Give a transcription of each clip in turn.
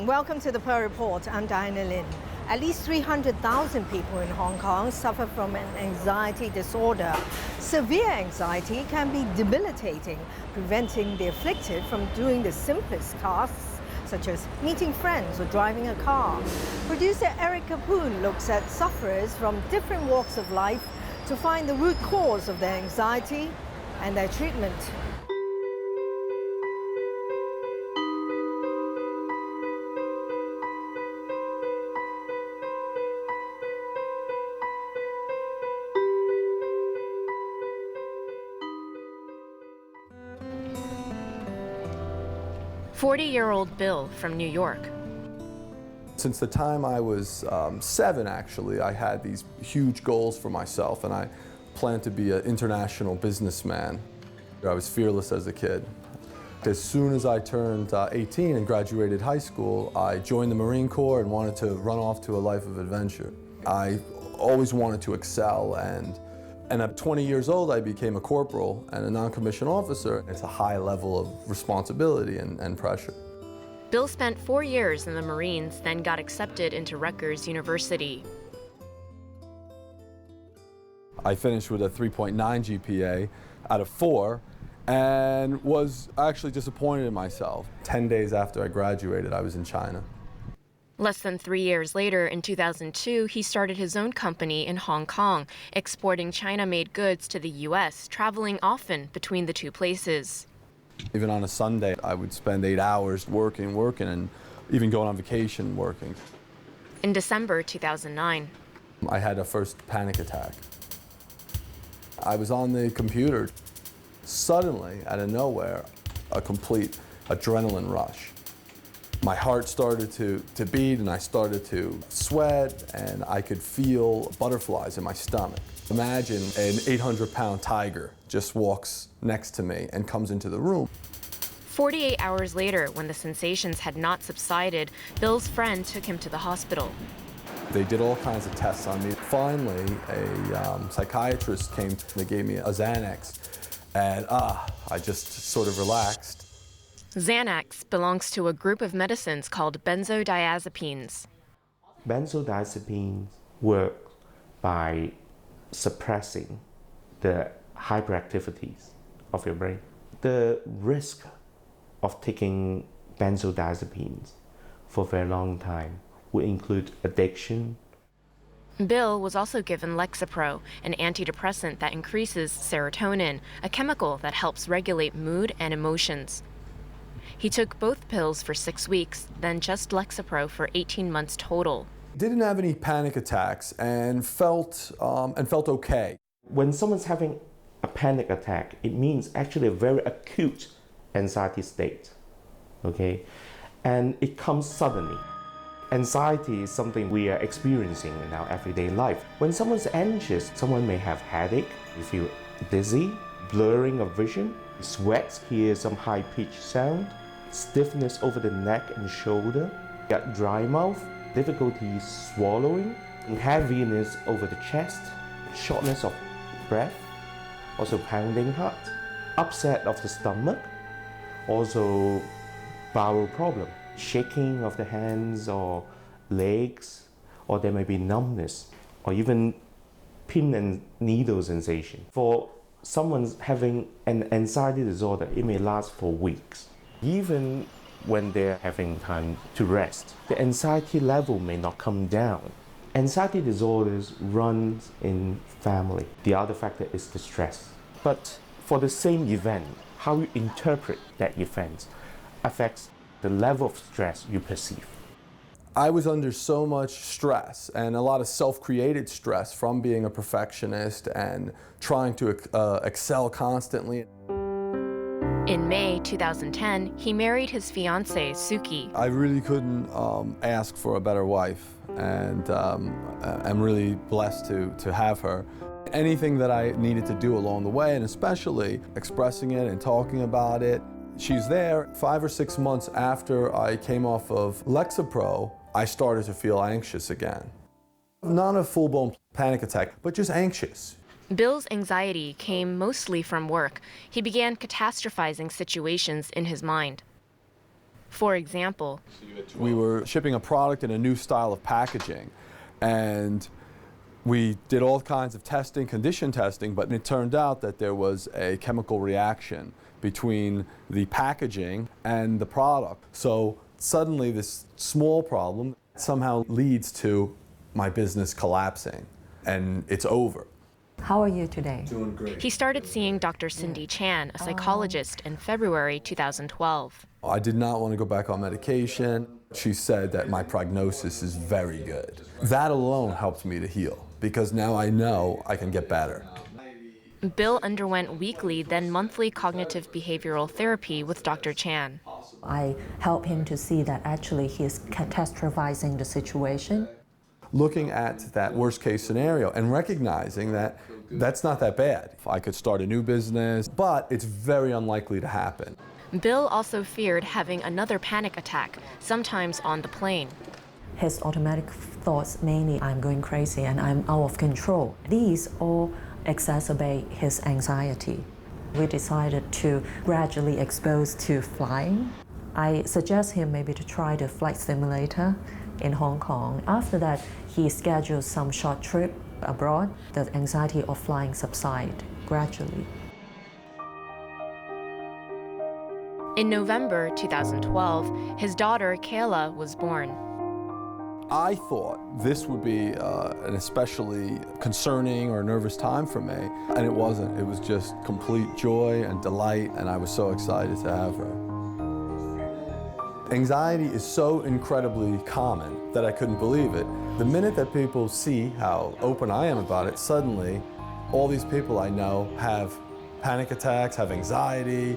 morning. Welcome to the Pearl Report. I'm Diana Lin. At least 300,000 people in Hong Kong suffer from an anxiety disorder. Severe anxiety can be debilitating, preventing the afflicted from doing the simplest tasks, such as meeting friends or driving a car. Producer Poon looks at sufferers from different walks of life to find the root cause of their anxiety and their treatment. "40-year-old Bill from New York. Since the time I was 7, actually, I had these huge goals for myself, and I planned to be an international businessman. I was fearless as a kid. As soon as I turned 18 and graduated high school, I joined the Marine Corps and wanted to run off to a life of adventure. I always wanted to excel, and at 20 years old, I became a corporal and a non-commissioned officer. It's a high level of responsibility and pressure. Bill spent 4 years in the Marines, then got accepted into Rutgers University. I finished with a 3.9 GPA out of 4 and was actually disappointed in myself. 10 days after I graduated, I was in China. Less than 3 years later, in 2002, he started his own company in Hong Kong, exporting China-made goods to the U.S., traveling often between the two places. Even on a Sunday, I would spend 8 hours working, and even going on vacation working. In December 2009, I had a first panic attack. I was on the computer. Suddenly, out of nowhere, a complete adrenaline rush. My heart started to beat, and I started to sweat, and I could feel butterflies in my stomach. Imagine an 800-pound tiger just walks next to me and comes into the room. 48 hours later, when the sensations had not subsided, Bill's friend took him to the hospital. They did all kinds of tests on me. Finally, a psychiatrist came. They gave me a Xanax, and I just sort of relaxed. Xanax belongs to a group of medicines called benzodiazepines. Benzodiazepines work by suppressing the hyperactivities of your brain. The risk of taking benzodiazepines for a very long time will include addiction. Bill was also given Lexapro, an antidepressant that increases serotonin, a chemical that helps regulate mood and emotions. He took both pills for 6 weeks, then just Lexapro for 18 months total. Didn't have any panic attacks and felt okay. When someone's having a panic attack, it means actually a very acute anxiety state, okay? And it comes suddenly. Anxiety is something we are experiencing in our everyday life. When someone's anxious, someone may have headache, you feel dizzy, blurring of vision, sweat, hear some high-pitched sound, stiffness over the neck and shoulder, got dry mouth, difficulty swallowing, heaviness over the chest, shortness of breath, also pounding heart, upset of the stomach, also bowel problem, shaking of the hands or legs, or there may be numbness, or even pin and needle sensation. For someone having an anxiety disorder, it may last for weeks. Even when they're having time to rest, the anxiety level may not come down. Anxiety disorders run in family. The other factor is the stress. But for the same event, how you interpret that event affects the level of stress you perceive. I was under so much stress and a lot of self-created stress from being a perfectionist and trying to excel constantly. In May 2010, he married his fiancée, Suki. I really couldn't ask for a better wife, and I'm really blessed to have her. Anything that I needed to do along the way, and especially expressing it and talking about it, she's there. 5 or 6 months after I came off of Lexapro, I started to feel anxious again. Not a full-blown panic attack, but just anxious. Bill's anxiety came mostly from work. He began catastrophizing situations in his mind. For example, we were shipping a product in a new style of packaging, and we did all kinds of testing, condition testing, but it turned out that there was a chemical reaction between the packaging and the product. So suddenly this small problem somehow leads to my business collapsing, and it's over. How are you today? Doing great. he started seeing Dr. Cindy Chan, a psychologist, in February 2012. I did not want to go back on medication. She said that my prognosis is very good. That alone helped me to heal, because now I know I can get better. Bill underwent weekly, then monthly cognitive behavioral therapy with Dr. Chan. I help him to see that actually he is catastrophizing the situation. Looking at that worst case scenario and recognizing that that's not that bad. I could start a new business, but it's very unlikely to happen. Bill also feared having another panic attack, sometimes on the plane. His automatic thoughts mainly, I'm going crazy and I'm out of control. These all exacerbate his anxiety. We decided to gradually expose to flying. I suggest him maybe to try the flight simulator in Hong Kong. After that, he scheduled some short trip abroad. The anxiety of flying subsided gradually. In November 2012, his daughter, Kayla, was born. I thought this would be an especially concerning or nervous time for me, and it wasn't. It was just complete joy and delight, and I was so excited to have her. Anxiety is so incredibly common that I couldn't believe it. The minute that people see how open I am about it, suddenly all these people I know have panic attacks, have anxiety.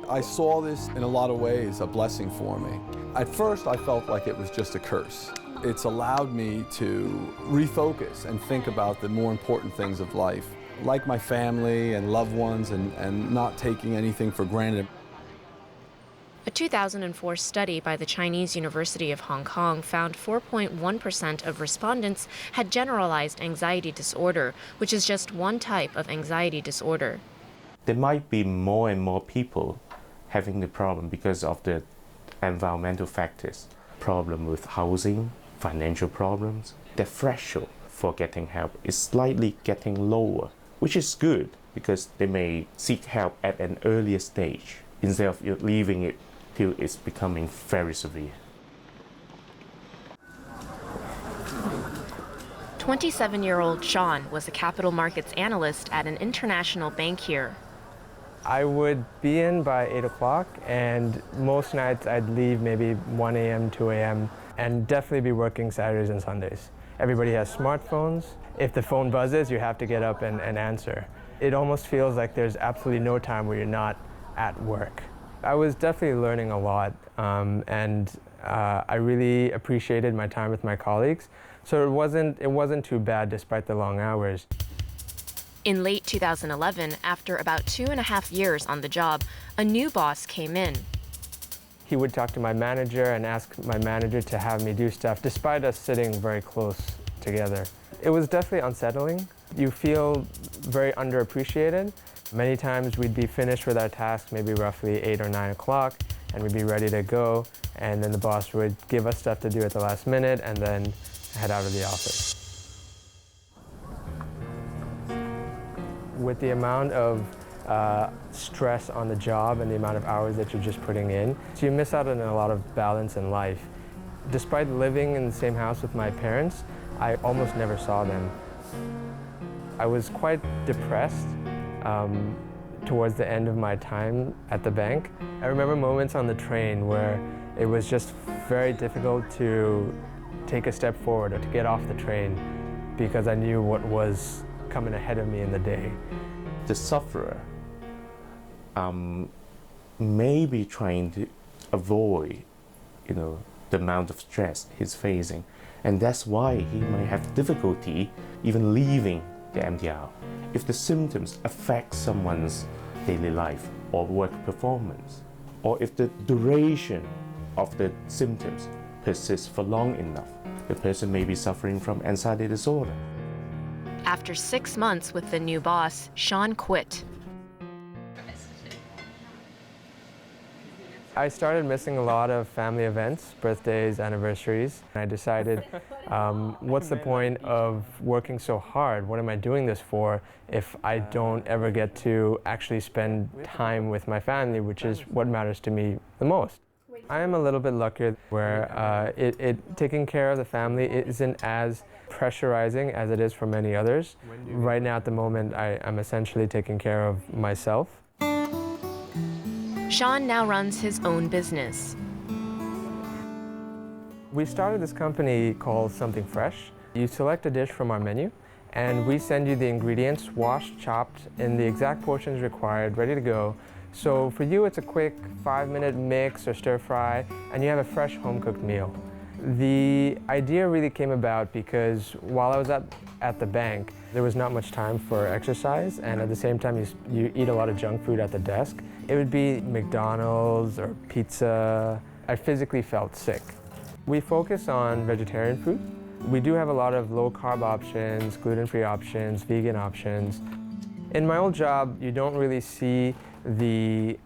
I saw this in a lot of ways a blessing for me. At first I felt like it was just a curse. It's allowed me to refocus and think about the more important things of life, like my family and loved ones, and not taking anything for granted. A 2004 study by the Chinese University of Hong Kong found 4.1% of respondents had generalized anxiety disorder, which is just one type of anxiety disorder. There might be more and more people having the problem because of the environmental factors. Problem with housing, financial problems. The threshold for getting help is slightly getting lower, which is good because they may seek help at an earlier stage instead of leaving it till it's becoming very severe. 27-year-old Sean was a capital markets analyst at an international bank here. I would be in by 8 o'clock, and most nights I'd leave maybe 1 a.m., 2 a.m., and definitely be working Saturdays and Sundays. Everybody has smartphones. If the phone buzzes, you have to get up and answer. It almost feels like there's absolutely no time where you're not at work. I was definitely learning a lot, and I really appreciated my time with my colleagues. So it wasn't too bad despite the long hours. In late 2011, after about 2.5 years on the job, a new boss came in. He would talk to my manager and ask my manager to have me do stuff, despite us sitting very close together. It was definitely unsettling. You feel very underappreciated. Many times we'd be finished with our tasks, maybe roughly 8 or 9 o'clock, and we'd be ready to go, and then the boss would give us stuff to do at the last minute and then head out of the office. With the amount of stress on the job and the amount of hours that you're just putting in, so you miss out on a lot of balance in life. Despite living in the same house with my parents, I almost never saw them. I was quite depressed towards the end of my time at the bank. I remember moments on the train where it was just very difficult to take a step forward or to get off the train because I knew what was coming ahead of me in the day. The sufferer may be trying to avoid, the amount of stress he's facing, and that's why he might have difficulty even leaving the MTR. If the symptoms affect someone's daily life or work performance, or if the duration of the symptoms persists for long enough, the person may be suffering from anxiety disorder. After 6 months with the new boss, Sean quit. I started missing a lot of family events, birthdays, anniversaries. I decided, what's the point of working so hard? What am I doing this for if I don't ever get to actually spend time with my family, which is what matters to me the most? I am a little bit luckier where taking care of the family isn't as pressurizing as it is for many others. Right now at the moment, I'm essentially taking care of myself. Sean now runs his own business. We started this company called Something Fresh. You select a dish from our menu, and we send you the ingredients washed, chopped, in the exact portions required, ready to go. So for you, it's a quick 5-minute mix or stir fry, and you have a fresh home-cooked meal. The idea really came about because while I was at the bank, there was not much time for exercise, and at the same time, you eat a lot of junk food at the desk. It would be McDonald's or pizza. I physically felt sick. We focus on vegetarian food. We do have a lot of low-carb options, gluten-free options, vegan options. In my old job, you don't really see the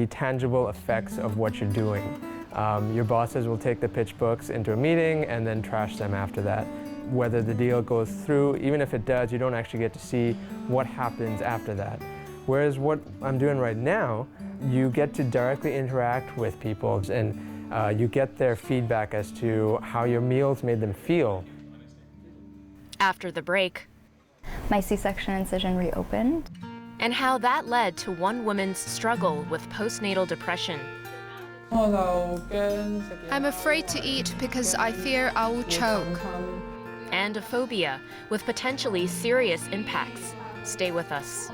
tangible effects of what you're doing. Your bosses will take the pitch books into a meeting and then trash them after that. Whether the deal goes through, even if it does, you don't actually get to see what happens after that. Whereas what I'm doing right now, you get to directly interact with people and you get their feedback as to how your meals made them feel. After the break, my C-section incision reopened. And how that led to one woman's struggle with postnatal depression. I'm afraid to eat because I fear I will choke. And a phobia with potentially serious impacts. Stay with us.